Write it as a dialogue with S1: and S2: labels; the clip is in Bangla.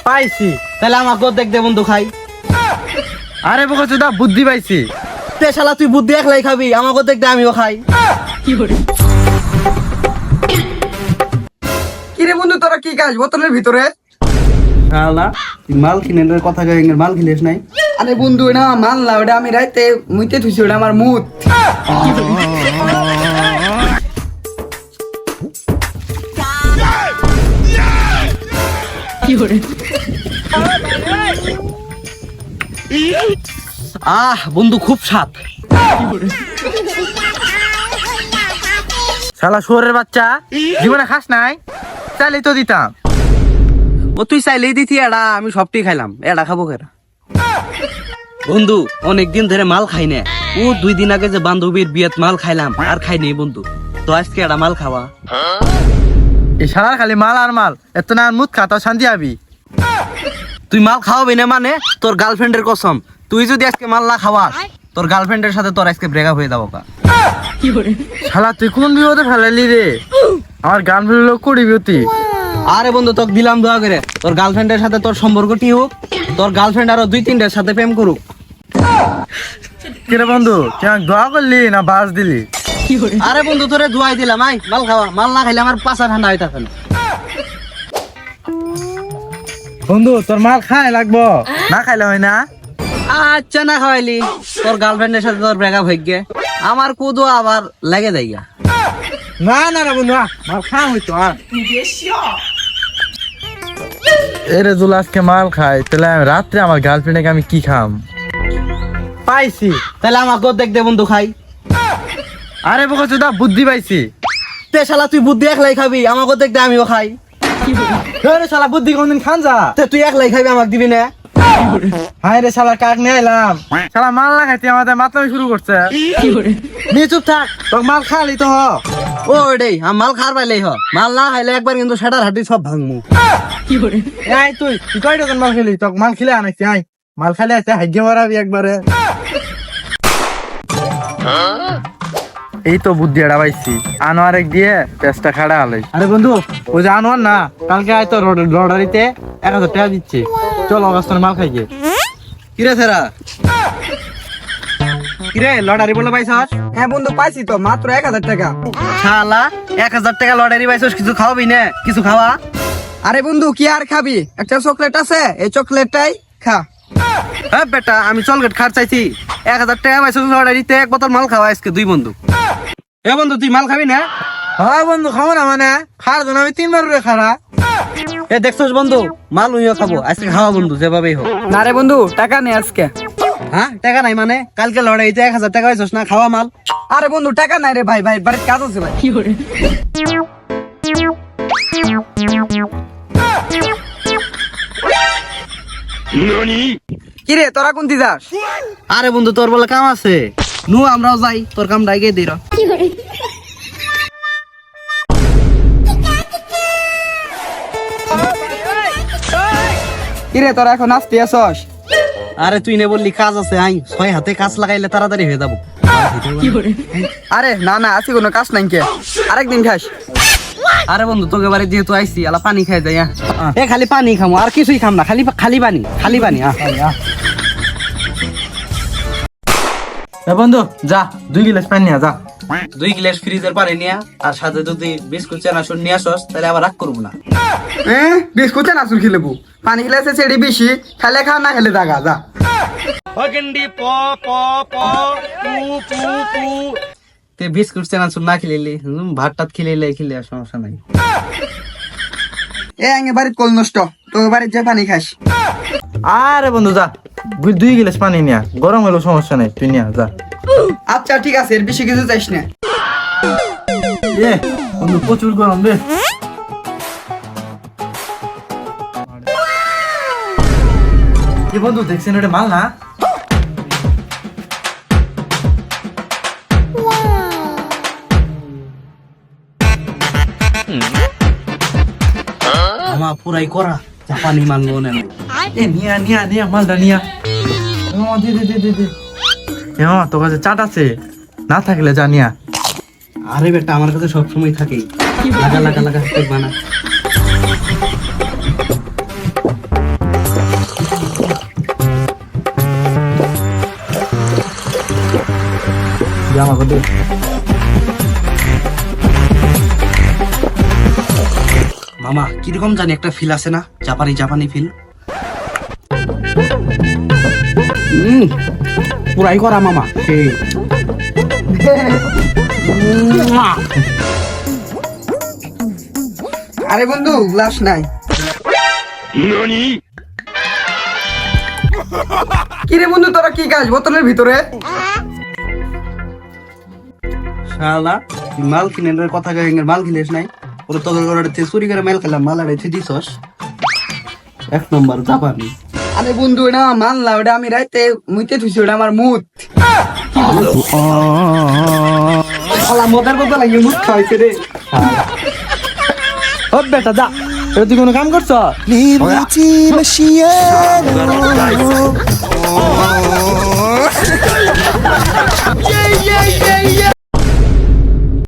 S1: পাইছি।
S2: তাহলে আমাকে দেখ দে বন্ধু খাই।
S1: আরে বোকা চোদা বুদ্ধি পাইছি।
S2: তে শালা তুই বুদ্ধি একলাই খাবি, আমাকে দেখ দে আমিও খাই।
S3: কিরে বন্ধু তোরা কি খাস বোতলের ভিতরে?
S2: শালা তুই মাল কিনে কথা কই, মাল কিনিস নাই?
S3: আরে বন্ধু এটা মাল না, ওটা আমি রাইতে মুইতে থুইছি, ওটা আমার মুত।
S2: বন্ধু খুব স্বাদ।
S1: শালা শুয়োরের বাচ্চা, জীবনে খাস নাই? চাইলেই তো দিতাম।
S2: ও তুই চাইলেই দিতি, এডা আমি সবটি খাইলাম, এডা খাবো কেরা? বন্ধু অনেকদিন ধরে মাল খাই না। ও 2 দিন আগে যে বান্ধবীর বিয়েত মাল খাইলাম, আর খাই নেই বন্ধু। তো আজকে এডা মাল খাওয়া।
S1: এই শালার খালি মাল আর মাল, এত না মুখ খাতা শান্তি আবি।
S2: তুই মাল খাওয়াবি না মানে তোর গার্লফ্রেন্ডের কসম, তুই যদি আজকে মাল না খাওয়াস তোর গার্লফ্রেন্ডের সাথে তোর আজকে ব্রেকআপ হয়ে যাবো।
S1: শালা তুই কোন বিপদে ফেলালি রে? আমার গান ফেললো কুড়ি বিউতি।
S2: আরে বন্ধু তোকে দিলাম দোয়া করে, তোর গার্লফ্রেন্ডের সাথে তোর সম্পর্কটি হোক, তোর গার্লফ্রেন্ড আরো 2-3টার সাথে প্রেম করুক।
S1: কিরে বন্ধু কেন দোয়া করলি না বাস দিলি?
S2: আরে বন্ধু তোরে ধোয়াই দিলাম, আই মাল খাওয়া। মাল না খাইলে আমার পাছা ঠান্ডা হয়ে থাকে না।
S1: বন্ধু তোর মাল খাই লাগবো, না খাইলে হয় না?
S2: আচ্ছা না খাওয়াইলি, তোর গার্লফ্রেন্ডের সাথে তোর ব্রেকআপ হয়ে গে, আমার কুদো আবার লেগে যাই।
S1: না না না বন্ধু মাল খাওয়া হইতো। আর এরে জুল আজকে মাল খাই, তাহলে আমি রাত্রে আমার গার্লফ্রেন্ডকে আমি কি খাম?
S2: পাইছি, তাহলে আমাকে দেখ দে বন্ধু খাই।
S1: আরে বোকা চোদা বুদ্ধি পাইছি।
S2: তে শালা তুই বুদ্ধি একলাই খাবি, আমাকে দেখ দে আমিও খাই।
S1: রে শালা বুদ্ধি কোনদিন খান যা।
S2: তে তুই একলাই খাবি, আমাকে দিবি না?
S1: হায় রে শালা কাক নিয়ে আইলাম, শালা মাল না খাইতে আমাদের মাতলামি শুরু করছে।
S2: নিয়ে চুপ থাক,
S1: তোর মাল খালি তো হ।
S2: ও রে মাল খার পাইলেই হ, মাল না খাইলে একবার কিন্তু সেটার হাঁটি সব ভাঙমু।
S1: এই তুই কয় দোকান মাল খেলি? তোর মাল খেলে আনাইছি। আই মাল খাইলে আছে হাইগে মারাবি একবারে। এই তো বুদ্ধি এটা পাইছি, আনোয়ার এক দিয়ে চেষ্টা খাড়া হলাই। আরে বন্ধু ওই যে আনোয়ার না, কালকে হয়তো লটারিতে 1000 টাকা দিচ্ছে, চল অগস্টনে মাল খাই গিয়ে।
S2: কিরে সেরা, কিরে লটারি বলে পাইছস?
S3: হ্যাঁ বন্ধু পাইছি তো, মাত্র 1000 টাকা।
S2: শালা 1000 টাকা লটারি পাইছস, কিছু খাওয়াবি না? কিছু খাওয়া।
S3: আরে বন্ধু কি আর খাবি, একটা চকলেট আছে, এই চকলেটটাই খা।
S2: হ্যাঁ বেটা আমি চকলেট খার চাইছি, 1000 টাকা পাইছস লটারিতে, এক বোতল মাল খাওয়া আজকে 2 বন্ধু। এ বন্ধু তুই মাল খাবি না?
S1: হ্যাঁ বন্ধু খাবো না মানে, খার জন্য আমি 3 বার করে খারা।
S2: এ দেখছস বন্ধু মাল উইও খাবো আজকে, খাওয়া বন্ধু যেভাবেই হোক।
S3: না রে বন্ধু টাকা নেই আজকে।
S2: হ্যাঁ টাকা নাই মানে? কালকে লড়াইতে 1000 টাকা পাইছস না, খাওয়া মাল।
S3: আরে বন্ধু টাকা নাই রে ভাই, ভাই বাড়ির কাজ আছে ভাই। কিরে তোরা কোনটি যাস?
S2: আরে বন্ধু তোর বলে কাম আছে, নু আমরাও যাই, তোর কাম ডাইগে দিই।
S3: কিরে তোরা এখন আসতে আসস?
S2: আরে তুই নে বললি কাজ আছে, আই 6 হাতে কাজ লাগাইলে তাড়াতাড়ি হয়ে যাবো।
S3: আরে না না আছি কোনো কাজ নাই, কে আরেকদিন খাস।
S2: আরে বন্ধু তোকে বাড়ি যেহেতু আইছি, আলা পানি খাই যাই। এ খালি পানি খামো, আর কিছুই খাম না, খালি খালি পানি, খালি পানি।
S1: বন্ধু যা 2 গিলাস পানি নিয়ে যা।
S2: 2 গ্লাস ফ্রিজের পানি নিয়া, আর সাথে যদি বিস্কুট চানাচুর নিয়ে আসস তাহলে আবার রাগ করবো না।
S3: বিস্কুট না আসুন খেলেবো, পানি খেলেছে সেটি বেশি, খেলে খা না খেলে দাগা যা।
S2: তে বিস্কুট চানাচুর না খেলিলি, ভাত টাত খেলিলে খেলে সমস্যা নাই।
S3: এ আগে বাড়ির কল নষ্ট, তো বাড়ির যে পানি খাস।
S1: আরে বন্ধু যা 2 গিলাস পানি নিয়া, গরম হলো সমস্যা নাই, তুই নিয়া যা।
S3: আচ্ছা ঠিক আছে, এর বেশি কিছু চাইস না।
S1: এ বন্ধু প্রচুর গরম রে। কি বন্ধু দেখছেন ওটা মাল না?
S2: আমার পুরাই করা জাপানি মানবো না।
S1: এ নিয়া নিয়া নিয়া মালটা নিয়া। দে দে দে দে দে। তোর কাছে চাট আছে? না থাকলে যা নিয়া।
S2: আরে বেটা আমার কাছে সব সময় থাকে, লাগা লাগা লাগা বানা।
S1: আমাকে দে।
S2: মামা কিরকম জানি একটা ফিল আছে না, জাপানি জাপানি ফিল। পুরাই করা মামা সেই।
S3: আরে বন্ধু গ্লাস নাই। কি রে বন্ধু তোরা কি খাস বোতলের ভিতরে?
S2: শালা মাল কিনে কথা কয়ে মাল কিনেস নাই, ওরা তোদের ঘরে চুরি করে মাল খেলাম, মাল আড়াইতে দিছস। এক নম্বর জাপানি।
S3: আরে বন্ধু এটা মাল না, ওটা আমি রাইতে মুইতে থুইছি, ওটা আমার মুত। শালা মদের কথা লাগিয়ে মুত খাইছে রে।
S1: ও বেটা যা, এটা তুই কোনো কাম করছ?